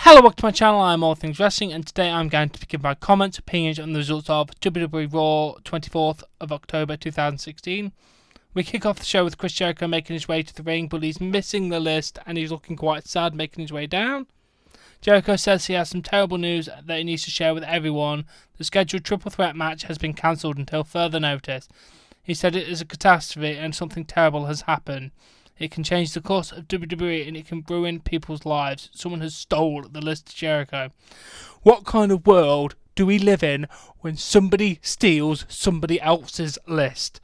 Hello, welcome to my channel. I'm All Things Wrestling, and today I'm going to give my comments, opinions on the results of WWE Raw 24th of October 2016. We kick off the show with Chris Jericho making his way to the ring, but he's missing the list and he's looking quite sad making his way down. Jericho says he has some terrible news that he needs to share with everyone. The scheduled triple threat match has been cancelled until further notice. He said it is a catastrophe and something terrible has happened. It can change the course of WWE and it can ruin people's lives. Someone has stole the list of Jericho. What kind of world do we live in when somebody steals somebody else's list?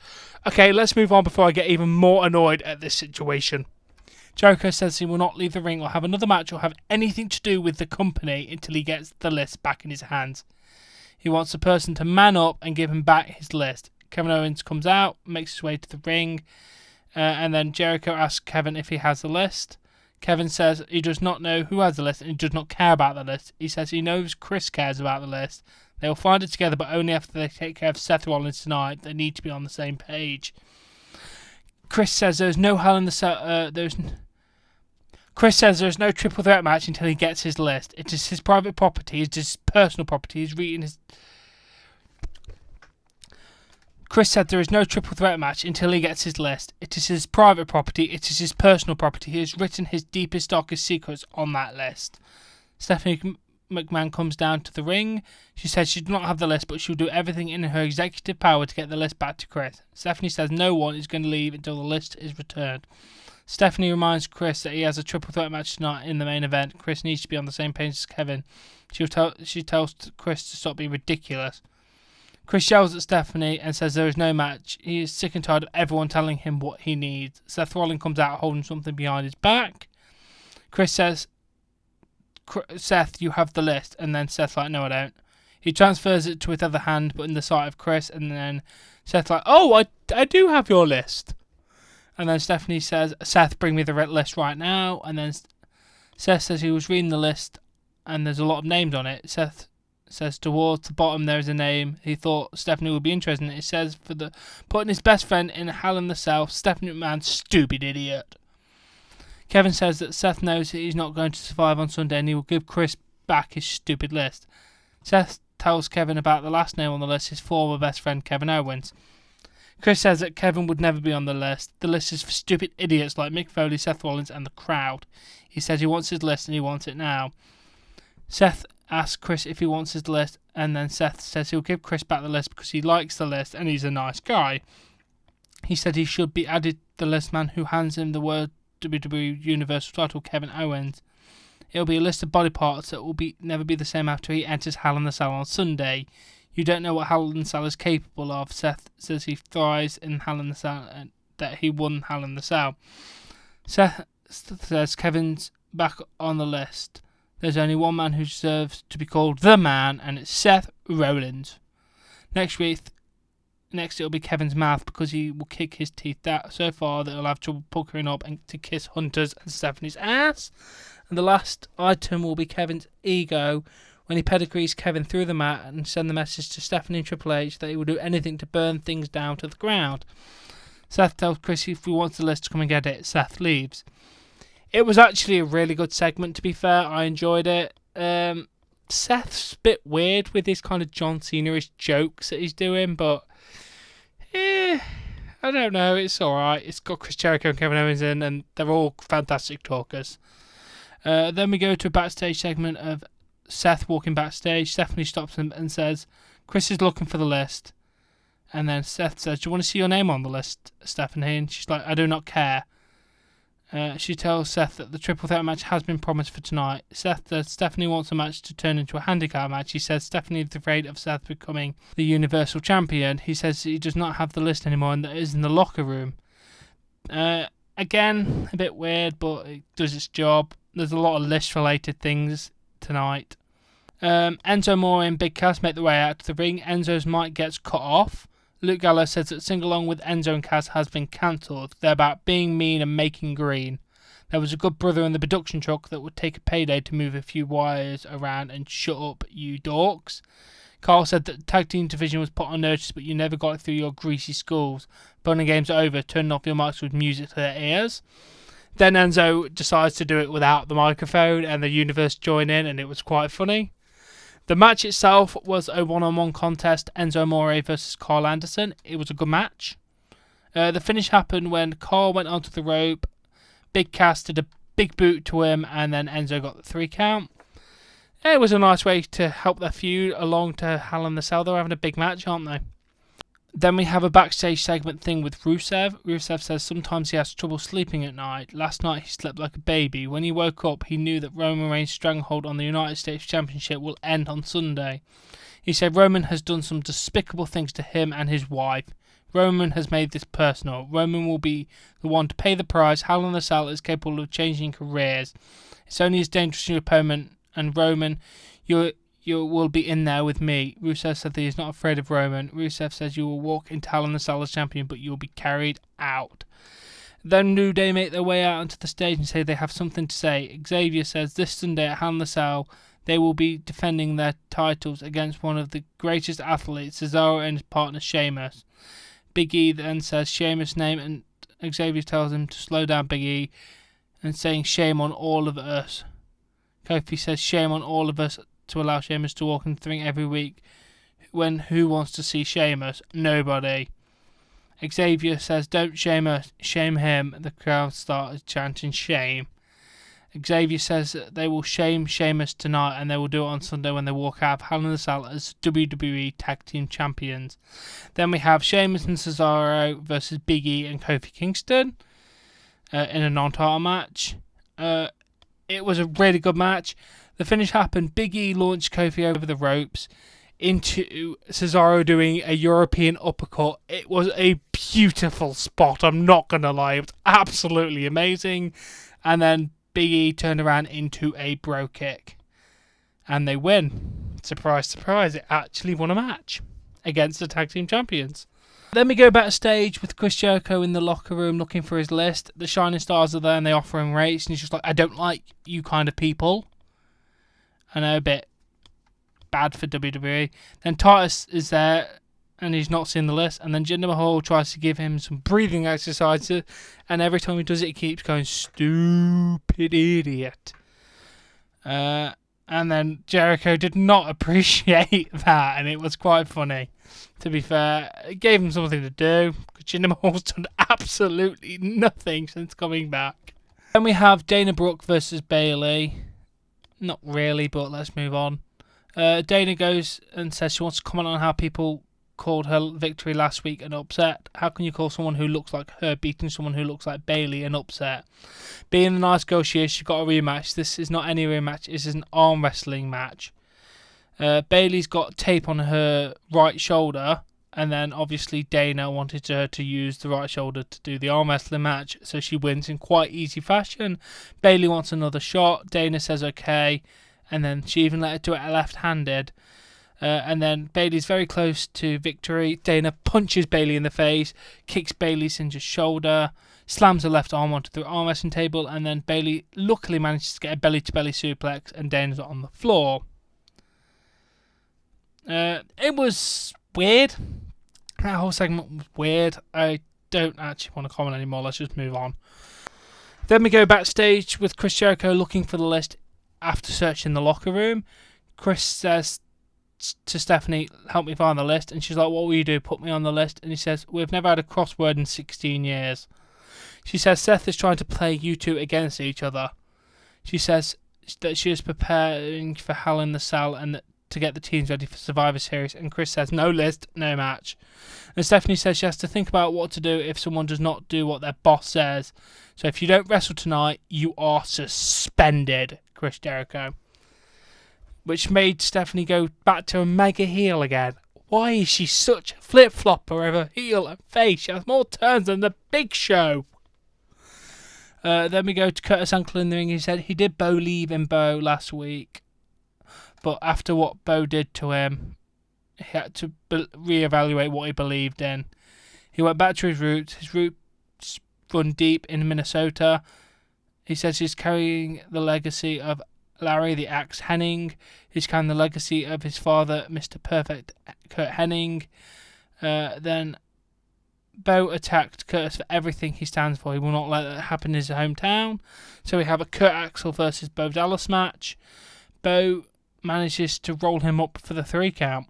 Okay, let's move on before I get even more annoyed at this situation. Jericho says he will not leave the ring or have another match or have anything to do with the company until he gets the list back in his hands. He wants the person to man up and give him back his list. Kevin Owens comes out, makes his way to the ring. And then Jericho asks Kevin if he has the list. Kevin says he does not know who has the list and he does not care about the list. He says he knows Chris cares about the list. They will find it together, but only after they take care of Seth Rollins tonight. They need to be on the same page. Chris says there's no Hell in the Cell. Chris says there's no triple threat match until he gets his list. It is his private property. It is his personal property. He's reading his. Chris said there is no triple threat match until he gets his list. It is his private property. It is his personal property. He has written his deepest, darkest secrets on that list. Stephanie McMahon comes down to the ring. She says she does not have the list, but she'll do everything in her executive power to get the list back to Chris. Stephanie says no one is going to leave until the list is returned. Stephanie reminds Chris that he has a triple threat match tonight in the main event. Chris needs to be on the same page as Kevin. She tells Chris to stop being ridiculous. Chris yells at Stephanie and says there is no match. He is sick and tired of everyone telling him what he needs. Seth Rollins comes out holding something behind his back. Chris says, Seth, you have the list. And then Seth's like, no, I don't. He transfers it to his other hand, but in the sight of Chris. And then Seth's like, oh, I do have your list. And then Stephanie says, Seth, bring me the list right now. And then Seth says he was reading the list and there's a lot of names on it. Seth says towards the bottom there is a name he thought Stephanie would be interested in. It says for the putting his best friend in Hell in the Cell, Stephanie McMahon, stupid idiot. Kevin says that Seth knows that he's not going to survive on Sunday and he will give Chris back his stupid list. Seth tells Kevin about the last name on the list, his former best friend Kevin Owens. Chris says that Kevin would never be on the list. The list is for stupid idiots like Mick Foley, Seth Rollins and the crowd. He says he wants his list and he wants it now. Seth asks Chris if he wants his list, and then Seth says he'll give Chris back the list because he likes the list and he's a nice guy. He said he should be added the list man who hands him the World WWE Universal title, Kevin Owens. It'll be a list of body parts that will never be the same after he enters Hell in the Cell on Sunday. You don't know what Hell in the Cell is capable of. Seth says he thrives in Hell in the Cell and that he won Hell in the Cell. Seth says Kevin's back on the list. There's only one man who deserves to be called the man, and it's Seth Rollins. Next it'll be Kevin's mouth because he will kick his teeth out so far that he'll have trouble puckering up and to kiss Hunter's and Stephanie's ass. And the last item will be Kevin's ego when he pedigrees Kevin through the mat and send the message to Stephanie and Triple H that he will do anything to burn things down to the ground. Seth tells Chris if he wants the list to come and get it. Seth leaves. It was actually a really good segment, to be fair. I enjoyed it. Seth's a bit weird with his kind of John Cena-ish jokes that he's doing, but I don't know. It's alright. It's got Chris Jericho and Kevin Owens in, and they're all fantastic talkers. Then we go to a backstage segment of Seth walking backstage. Stephanie stops him and says, Chris is looking for the list. And then Seth says, do you want to see your name on the list, Stephanie? And she's like, I do not care. She tells Seth that the triple threat match has been promised for tonight. Seth says Stephanie wants a match to turn into a handicap match. He says Stephanie is afraid of Seth becoming the Universal Champion. He says he does not have the list anymore and that it is in the locker room. Again, a bit weird, but it does its job. There's a lot of list-related things tonight. Enzo Amore and Big Cass make their way out to the ring. Enzo's mic gets cut off. Luke Gallows says that sing-along with Enzo and Cass has been cancelled. They're about being mean and making green. There was a good brother in the production truck that would take a payday to move a few wires around and shut up, you dorks. Carl said that the tag team division was put on notice, but you never got it through your greasy skulls. Fun and games are over. Turn off your mics with music to their ears. Then Enzo decides to do it without the microphone, and the universe join in, and it was quite funny. The match itself was a one-on-one contest, Enzo Amore versus Carl Anderson. It was a good match. The finish happened when Carl went onto the rope, Big Cass did a big boot to him, and then Enzo got the 3 count. It was a nice way to help their feud along to Hell in the Cell. They're having a big match, aren't they? Then we have a backstage segment thing with Rusev. Rusev says sometimes he has trouble sleeping at night. Last night he slept like a baby. When he woke up, he knew that Roman Reigns' stranglehold on the United States Championship will end on Sunday. He said Roman has done some despicable things to him and his wife. Roman has made this personal. Roman will be the one to pay the price. Hell in the Cell is capable of changing careers. It's only as dangerous as your opponent, and Roman, you will be in there with me. Rusev said that he's not afraid of Roman. Rusev says you will walk into Hell in the Cell as champion, but you will be carried out. Then New Day make their way out onto the stage and say they have something to say. Xavier says this Sunday at Hell in the Cell, they will be defending their titles against one of the greatest athletes, Cesaro and his partner Sheamus. Big E then says Sheamus' name, and Xavier tells him to slow down Big E and saying shame on all of us. Kofi says shame on all of us to allow Sheamus to walk in the ring every week when who wants to see Sheamus? Nobody. Xavier says don't shame us, shame him. The crowd started chanting shame. Xavier says that they will shame Sheamus tonight, and they will do it on Sunday when they walk out of Hell in the Cell as WWE Tag Team Champions. Then we have Sheamus and Cesaro versus Big E and Kofi Kingston in a non-title match. It was a really good match. The finish happened. Big E launched Kofi over the ropes into Cesaro doing a European uppercut. It was a beautiful spot, I'm not going to lie. It was absolutely amazing. And then Big E turned around into a bro kick. And they win. Surprise, surprise, it actually won a match against the Tag Team Champions. Then we go backstage with Chris Jericho in the locker room looking for his list. The Shining Stars are there and they offer him rates. And he's just like, I don't like you kind of people. I know, a bit bad for WWE. Then Titus is there and he's not seen the list. And then Jinder Mahal tries to give him some breathing exercises. And every time he does it, he keeps going, stupid idiot. And then Jericho did not appreciate that. And it was quite funny. To be fair, it gave him something to do. Because Jinder Mahal's done absolutely nothing since coming back. Then we have Dana Brooke versus Bayley. Not really, but let's move on. Dana goes and says she wants to comment on how people called her victory last week an upset. How can you call someone who looks like her beating someone who looks like Bayley an upset? Being the nice girl she is, she got a rematch. This is not any rematch. This is an arm wrestling match. Bayley's got tape on her right shoulder, and then obviously Dana wanted her to use the right shoulder to do the arm wrestling match, so she wins in quite easy fashion. Bayley wants another shot. Dana says okay, and then she even let her do it left-handed. And then Bayley's very close to victory. Dana punches Bayley in the face, kicks Bayley's injured shoulder, slams her left arm onto the arm wrestling table, and then Bayley luckily manages to get a belly-to-belly suplex, and Dana's on the floor. It was weird. That whole segment was weird. I don't actually want to comment anymore. Let's just move on. Then we go backstage with Chris Jericho looking for the list after searching the locker room. Chris says to Stephanie, help me find the list. And she's like, what will you do? Put me on the list. And he says, we've never had a crossword in 16 years. She says Seth is trying to play you two against each other. She says that she is preparing for Hell in the Cell and to get the teams ready for Survivor Series, and Chris says no list, no match. And Stephanie says she has to think about what to do if someone does not do what their boss says. So if you don't wrestle tonight, you are suspended, Chris Jericho. Which made Stephanie go back to a mega heel again. Why is she such a flip-flopper of a heel and face? She has more turns than the Big Show. Then we go to Curtis Angle in the ring. He said he did believe in Bo last week. But after what Bo did to him, he had to reevaluate what he believed in. He went back to his roots. His roots run deep in Minnesota. He says he's carrying the legacy of Larry the Axe Hennig. He's carrying the legacy of his father, Mr. Perfect Kurt Hennig. Then Bo attacked Curtis for everything he stands for. He will not let that happen in his hometown. So we have a Kurt Axel versus Bo Dallas match. Bo manages to roll him up for the 3 count.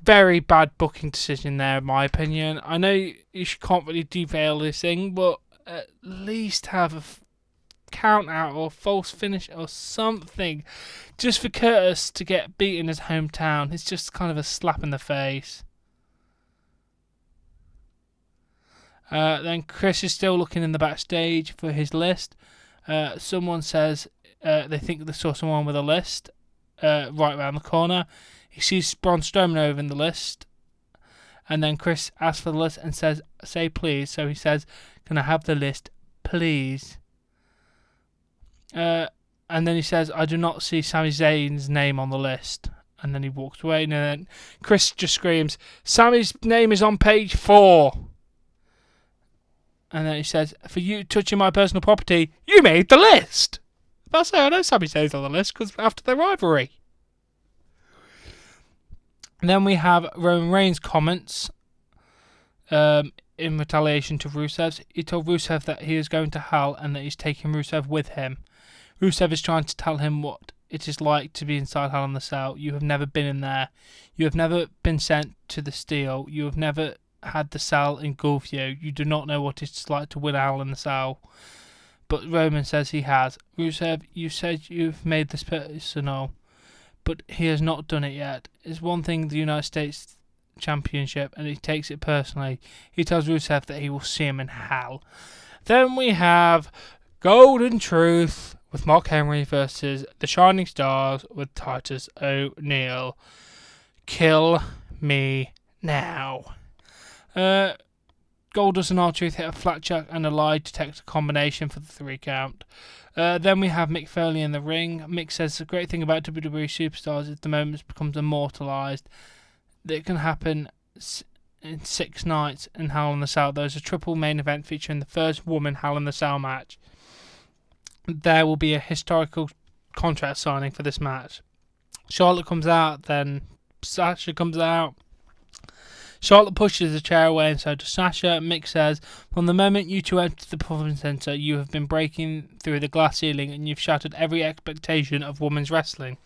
Very bad booking decision there, in my opinion. I know you can't really derail this thing, but at least have a count out or false finish or something. Just for Curtis to get beaten in his hometown, it's just kind of a slap in the face. Then Chris is still looking in the backstage for his list. Someone says they think they saw someone with a list right around the corner. He sees Braun Strowman over in the list. And then Chris asks for the list and says, say please. So he says, can I have the list, please? And then he says, I do not see Sami Zayn's name on the list. And then he walks away. And then Chris just screams, Sami's name is on page 4. And then he says, for you touching my personal property, you made the list. That's how I know Sami Zayn's on the list, because after their rivalry. And then we have Roman Reigns' comments in retaliation to Rusev's. He told Rusev that he is going to Hell and that he's taking Rusev with him. Rusev is trying to tell him what it is like to be inside Hell in the Cell. You have never been in there. You have never been sent to the Steel. You have never had the cell engulf you. You do not know what it's like to win Hell in the Cell. But Roman says he has. Rusev, you said you've made this personal, but he has not done it yet. It's one thing, the United States Championship, and he takes it personally. He tells Rusev that he will see him in Hell. Then we have Golden Truth with Mark Henry versus the Shining Stars with Titus O'Neil. Kill me now. Goldust and R-Truth hit a flat chuck and a lie detector combination for the 3 count. Then we have Mick Foley in the ring. Mick says the great thing about WWE Superstars is the moments becomes immortalised. That can happen in 6 nights in Hell in the Cell. There's a triple main event featuring the first woman Hell in the Cell match. There will be a historical contract signing for this match. Charlotte comes out, then Sasha comes out. Charlotte pushes the chair away and so does Sasha. Mick says, from the moment you two entered the Performance Center, you have been breaking through the glass ceiling and you've shattered every expectation of women's wrestling.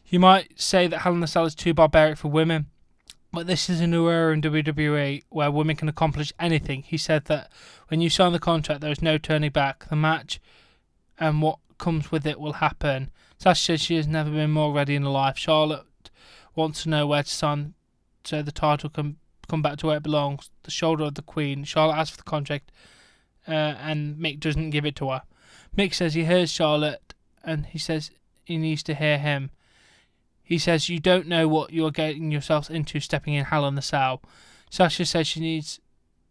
You might say that Hell in the Cell is too barbaric for women, but this is a new era in WWE where women can accomplish anything. He said that when you sign the contract, there is no turning back. The match and what comes with it will happen. Sasha says she has never been more ready in her life. Charlotte wants to know where to sign so the title can come back to where it belongs, the shoulder of the Queen. Charlotte asks for the contract, and Mick doesn't give it to her. Mick says he hears Charlotte, and he says he needs to hear him. He says you don't know what you're getting yourselves into stepping in Hell in the Cell. Sasha says she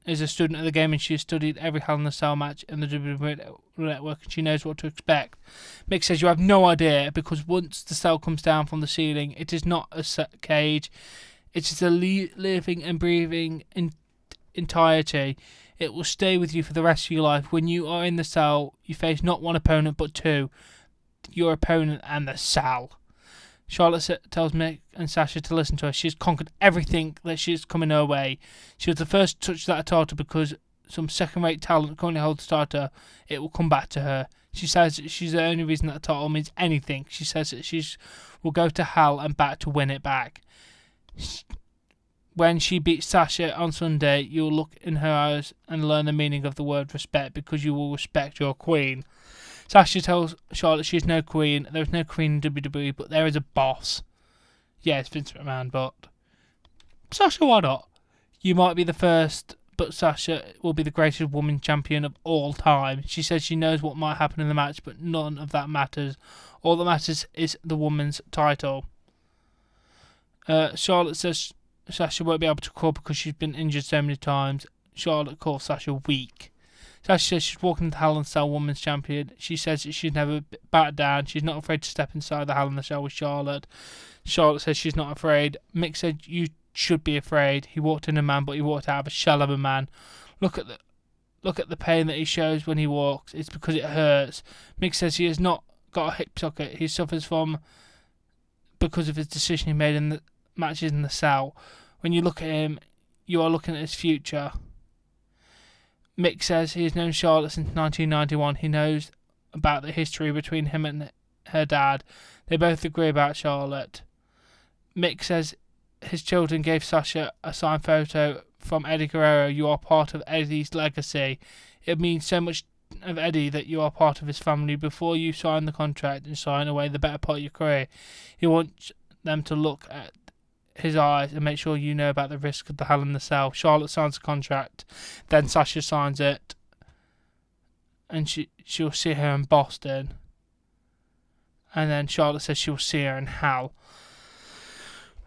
is a student of the game and she has studied every Hell in the Cell match in the WWE Network and she knows what to expect. Mick says you have no idea because once the cell comes down from the ceiling, it is not a cage. It is a living and breathing entirety. It will stay with you for the rest of your life. When you are in the cell, you face not one opponent but 2. Your opponent and the cell. Charlotte tells Mick and Sasha to listen to her. She has conquered everything that she is coming her way. She was the first to touch that title because some second-rate talent currently holds the title. It will come back to her. She says that she's the only reason that title means anything. She says that she will go to Hell and back to win it back. When she beats Sasha on Sunday, you will look in her eyes and learn the meaning of the word respect because you will respect your queen. Sasha tells Charlotte she is no queen. There is no queen in WWE, but there is a boss. Yeah, it's Vince McMahon, but Sasha, why not? You might be the first, but Sasha will be the greatest woman champion of all time. She says she knows what might happen in the match, but none of that matters. All that matters is the woman's title. Charlotte says Sasha won't be able to crawl because she's been injured so many times. Charlotte calls Sasha weak. Sasha says she's walking into the Hell in the Cell Women's Champion. She says that she's never backed down. She's not afraid to step inside the Hell in the Cell with Charlotte. Charlotte says she's not afraid. Mick said you should be afraid. He walked in a man, but he walked out of a shell of a man. Look at the pain that he shows when he walks. It's because it hurts. Mick says he has not got a hip socket. He suffers from because of his decision he made in the matches in the cell. When you look at him, you are looking at his future. Mick says he has known Charlotte since 1991. He knows about the history between him and her dad. They both agree about Charlotte. Mick says his children gave Sasha a signed photo from Eddie Guerrero. You are part of Eddie's legacy. It means so much of Eddie that you are part of his family. Before you sign the contract and sign away the better part of your career, he wants them to look at his eyes and make sure you know about the risk of the Hell in the Cell. Charlotte signs the contract, then Sasha signs it, and she'll see her in Boston, and then Charlotte says she'll see her in Hell.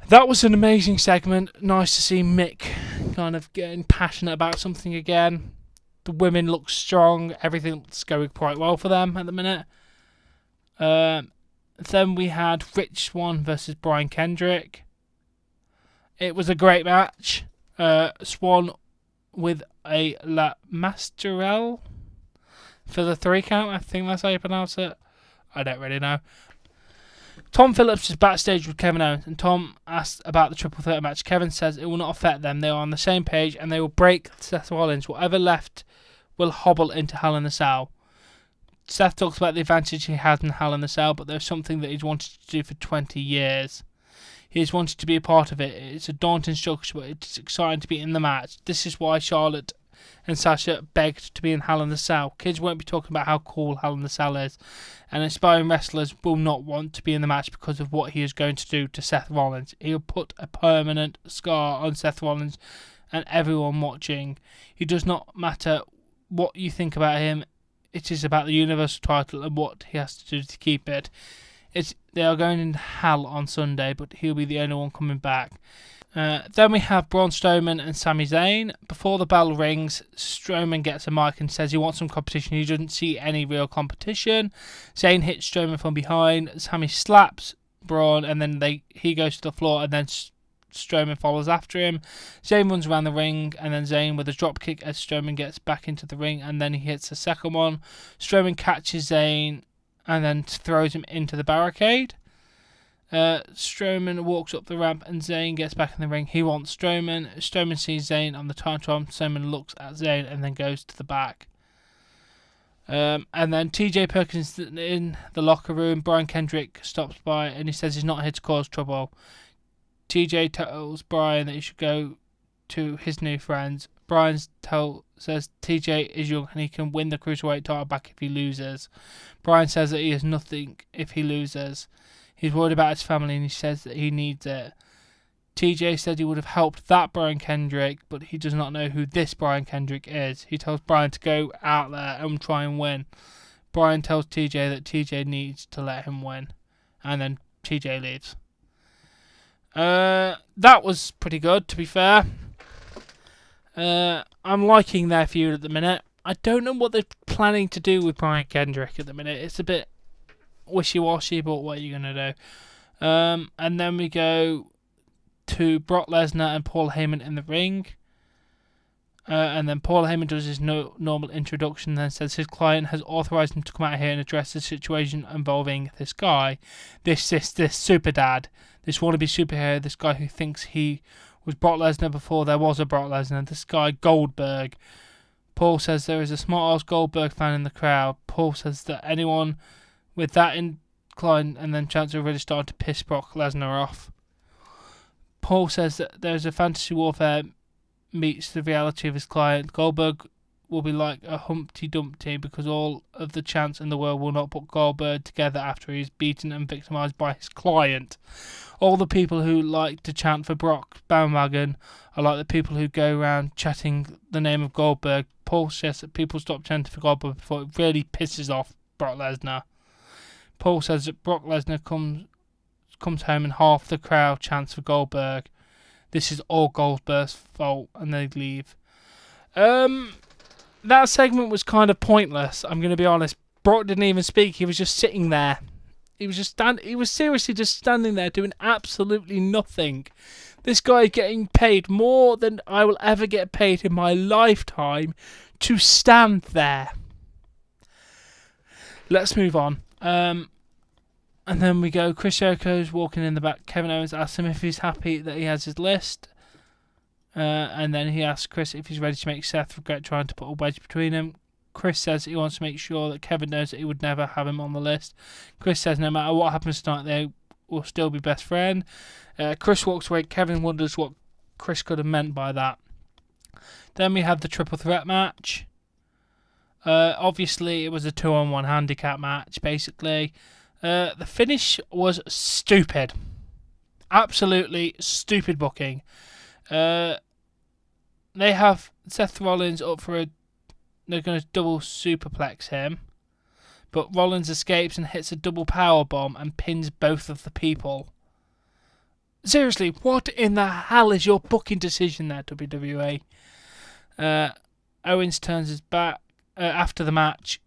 That was an amazing segment. Nice to see Mick kind of getting passionate about something again. The women look strong. Everything's going quite well for them at the minute. Then we had Rich Swann versus Brian Kendrick. It was a great match. Swann with a La Masterelle for the 3 count. I think that's how you pronounce it. I don't really know. Tom Phillips is backstage with Kevin Owens, and Tom asks about the triple threat match. Kevin says it will not affect them. They are on the same page, and they will break Seth Rollins. Whatever left will hobble into Hell in the Cell. Seth talks about the advantage he has in Hell in the Cell, but there's something that he's wanted to do for 20 years. He's wanted to be a part of it. It's a daunting structure, but it's exciting to be in the match. This is why Charlotte and Sasha begged to be in Hell in the Cell. Kids won't be talking about how cool Hell in the Cell is, and aspiring wrestlers will not want to be in the match because of what he is going to do to Seth Rollins. He'll put a permanent scar on Seth Rollins and everyone watching. He does not matter what you think about him. It is about the Universal title and what he has to do to keep it. They are going into Hell on Sunday, but he'll be the only one coming back. Then we have Braun Strowman and Sami Zayn. Before the bell rings, Strowman gets a mic and says he wants some competition. He doesn't see any real competition. Zayn hits Strowman from behind. Sami slaps Braun, and then he goes to the floor, and then Strowman follows after him. Zayn runs around the ring, and then Zayn with a drop kick as Strowman gets back into the ring, and then he hits the second one. Strowman catches Zayn and then throws him into the barricade. Strowman walks up the ramp and Zayn gets back in the ring. He wants Strowman. Strowman sees Zayn on the Titantron. Strowman looks at Zayn and then goes to the back. And then TJ Perkins in the locker room. Brian Kendrick stops by and he says he's not here to cause trouble. TJ tells Brian that he should go to his new friends. Brian says TJ is young and he can win the Cruiserweight title back if he loses. Brian says that he has nothing if he loses. He's worried about his family and he says that he needs it. TJ said he would have helped that Brian Kendrick, but he does not know who this Brian Kendrick is. He tells Brian to go out there and try and win. Brian tells TJ that TJ needs to let him win. And then TJ leaves. That was pretty good, to be fair. I'm liking their feud at the minute. I don't know what they're planning to do with Brian Kendrick at the minute. It's a bit wishy-washy, but what are you going to do? And then we go to Brock Lesnar and Paul Heyman in the ring. And then Paul Heyman does his normal introduction and then says his client has authorized him to come out here and address the situation involving this guy. This super dad. This wannabe superhero. This guy who thinks he was Brock Lesnar before there was a Brock Lesnar. This guy Goldberg. Paul says there is a smart-ass Goldberg fan in the crowd. Paul says that anyone with that incline and then chance are really starting to piss Brock Lesnar off. Paul says that there's a fantasy warfare meets the reality of his client. Goldberg will be like a Humpty Dumpty because all of the chance in the world will not put Goldberg together after he's beaten and victimized by his client. All the people who like to chant for Brock bandwagon are like the people who go around chatting the name of Goldberg. Paul says that people stop chanting for Goldberg before it really pisses off Brock Lesnar. Paul says that Brock Lesnar comes home and half the crowd chants for Goldberg. This is all Goldberg's fault, and they leave. That segment was kind of pointless, I'm going to be honest. Brock didn't even speak, he was just sitting there. He was seriously just standing there doing absolutely nothing. This guy getting paid more than I will ever get paid in my lifetime to stand there. Let's move on. And then we go, Chris Jericho's walking in the back. Kevin Owens asks him if he's happy that he has his list. And then he asks Chris if he's ready to make Seth regret trying to put a wedge between them. Chris says he wants to make sure that Kevin knows that he would never have him on the list. Chris says no matter what happens tonight, they will still be best friends. Chris walks away. Kevin wonders what Chris could have meant by that. Then we have the triple threat match. Obviously, it was a 2-on-1 handicap match, basically. The finish was stupid. Absolutely stupid booking. They have Seth Rollins up for they're going to double superplex him, but Rollins escapes and hits a double power bomb and pins both of the people. Seriously, what in the hell is your booking decision there, WWE? Owens turns his back after the match.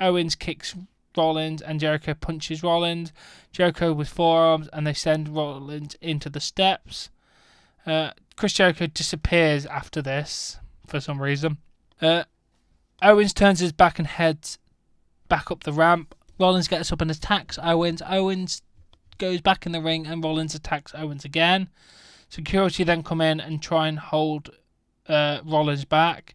Owens kicks Rollins and Jericho punches Rollins. Jericho with forearms, and they send Rollins into the steps. Chris Jericho disappears after this for some reason. Owens turns his back and heads back up the ramp. Rollins gets up and attacks Owens. Owens goes back in the ring and Rollins attacks Owens again. Security then come in and try and hold Rollins back.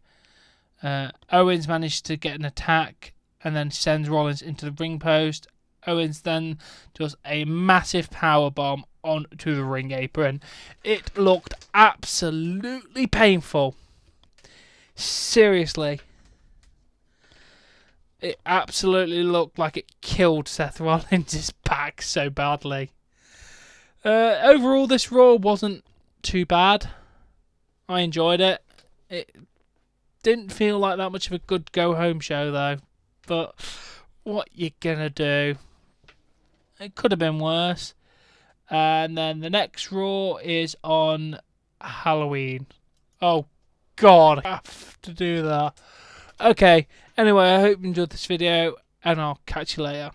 Owens manages to get an attack and then sends Rollins into the ring post. Owens then does a massive power bomb onto the ring apron. It looked absolutely painful. Seriously. It absolutely looked like it killed Seth Rollins' back so badly. Overall, this Raw wasn't too bad. I enjoyed it. It didn't feel like that much of a good go-home show, though. But what you gonna do? It could have been worse. And then the next Raw is on Halloween. Oh, God, I have to do that. Okay, anyway, I hope you enjoyed this video, and I'll catch you later.